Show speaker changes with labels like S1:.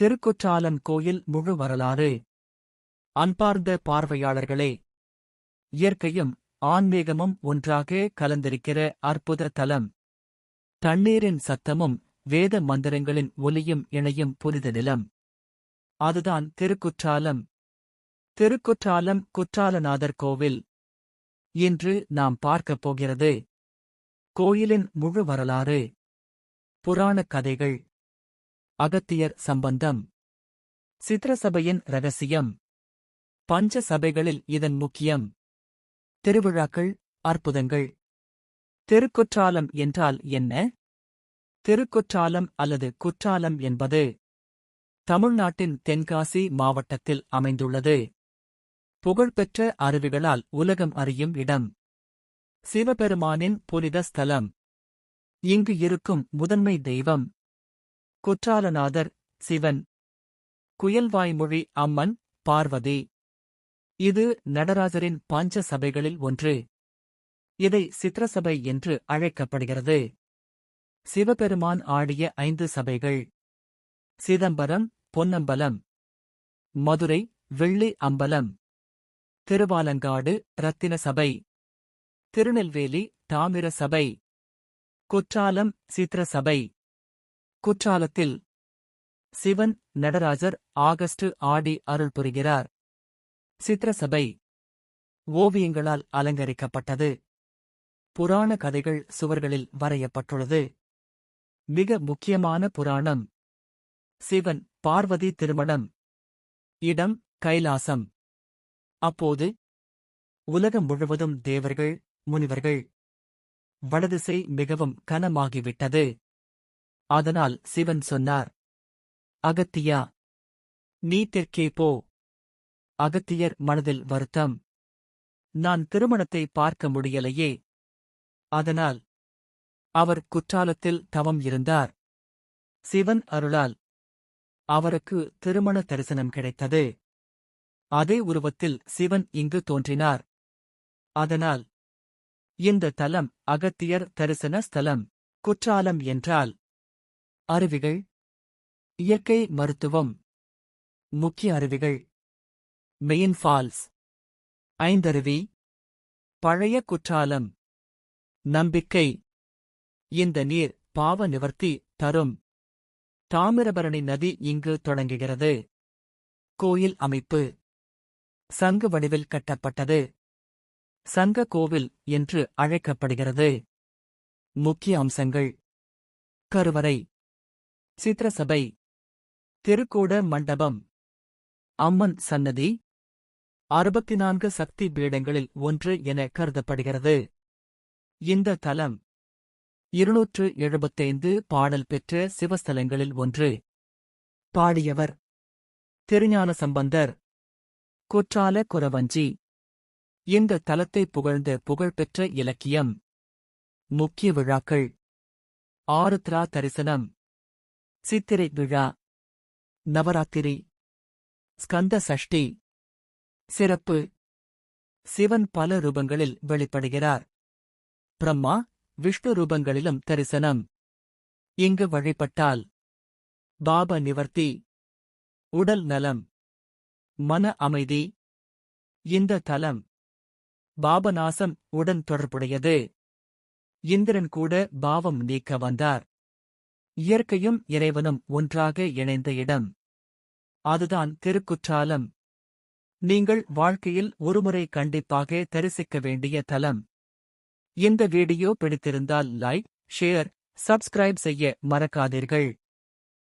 S1: திருக்குற்றாலம் கோயில் முழு வரலாறு. அன்பார்ந்த பார்வையாளர்களே, இயற்கையும் ஆன்மீகமும் ஒன்றாக கலந்திருக்கிற அற்புத தலம். தண்ணீரின் சத்தமும் வேத மந்திரங்களின் ஒலியும் இணையும் புனித நிலம். அதுதான் திருக்குற்றாலம். திருக்குற்றாலம் குற்றாலநாதர் கோவில். இன்று நாம் பார்க்கப் போகிறது கோயிலின் முழு வரலாறு. புராணக் கதைகள், அகத்தியர் சம்பந்தம், சித்திரசபையின் இரகசியம், பஞ்ச சபைகளில் இதன் முக்கியம், திருவிழாக்கள், அற்புதங்கள். திருக்குற்றாலம் என்றால் என்ன? திருக்குற்றாலம் அல்லது குற்றாலம் என்பது தமிழ்நாட்டின் தென்காசி மாவட்டத்தில் அமைந்துள்ளது. புகழ்பெற்ற அருவிகளால் உலகம் அறியும் இடம். சிவபெருமானின் புனித ஸ்தலம். இங்கு இருக்கும் முதன்மை தெய்வம் குற்றாலநாதர், சிவன். குயல்வாய்மொழி அம்மன், பார்வதி. இது நடராஜரின் பஞ்ச சபைகளில் ஒன்று. இதை சித்திரசபை என்று அழைக்கப்படுகிறது. சிவபெருமான் ஆடிய 5 சபைகள்: சிதம்பரம், பொன்னம்பலம், மதுரை, வெள்ளி அம்பலம், திருவாலங்காடு, ரத்தின சபை, திருநெல்வேலி, தாமிர சபை, குற்றாலம், சித்திர சபை. குற்றாலத்தில் சிவன், நடராஜர் ஆகஸ்ட் ஆடி அருள் புரிகிறார். சித்திரசபை ஓவியங்களால் அலங்கரிக்கப்பட்டது. புராண கதைகள் சுவர்களில் வரையப்பட்டுள்ளது. மிக முக்கியமான புராணம்: சிவன் பார்வதி திருமணம். இடம் கைலாசம். அப்போது உலகம் முழுவதும் தேவர்கள், முனிவர்கள். வடதிசை மிகவும் கனமாகிவிட்டது. அதனால் சிவன் சொன்னார், அகத்தியா, நீ தெற்கே போ. அகத்தியர் மனதில் வருத்தம். நான் திருமணத்தை பார்க்க முடியலையே. அதனால் அவர் குற்றாலத்தில் தவம் இருந்தார். சிவன் அருளால் அவருக்கு திருமண தரிசனம் கிடைத்தது. அதே உருவத்தில் சிவன் இங்கு தோன்றினார். அதனால் இந்த தலம் அகத்தியர் தரிசன ஸ்தலம். குற்றாலம் என்றால் அருவிகள், இயற்கை மருத்துவம். முக்கிய அருவிகள்: மெயின் ஃபால்ஸ், ஐந்தருவி, பழைய குற்றாலம். நம்பிக்கை: இந்த நீர் பாவ நிவர்த்தி தரும். தாமிரபரணி நதி இங்கு தொடங்குகிறது. கோயில் அமைப்பு: சங்கு வடிவில் கட்டப்பட்டது. சங்க கோவில் என்று அழைக்கப்படுகிறது. முக்கிய அம்சங்கள்: கருவறை, சித்திரசபை, திருக்கூட மண்டபம், அம்மன் சன்னதி. 64 சக்தி பீடங்களில் ஒன்று என கருதப்படுகிறது. இந்த தலம் 275 பாடல் பெற்ற சிவஸ்தலங்களில் ஒன்று. பாடியவர்: திருஞான சம்பந்தர். குற்றால குறவஞ்சி. இந்த தலத்தை புகழ்ந்த புகழ்பெற்ற இலக்கியம். முக்கிய விழாக்கள்: ஆருத்ரா தரிசனம், சித்திரை விழா, நவராத்திரி, ஸ்கந்த சஷ்டி. சிறப்பு: சிவன் பல ரூபங்களில் வெளிப்படுகிறார். பிரம்மா, விஷ்ணு ரூபங்களிலும் தரிசனம். இங்கு வழிபட்டால் பாப நிவர்த்தி, உடல் நலம், மன அமைதி. இந்த தலம் பாபநாசம் உடன் தொடர்புடையது. இந்திரன் கூட பாவம் நீக்க வந்தார். இயற்கையும் இறைவனும் ஒன்றாக இணைந்த இடம். அதுதான் திருக்குற்றாலம். நீங்கள் வாழ்க்கையில் ஒருமுறை கண்டிப்பாக தரிசிக்க வேண்டிய தலம். இந்த வீடியோ பிடித்திருந்தால் லைக், ஷேர், சப்ஸ்கிரைப் செய்ய மறக்காதீர்கள்.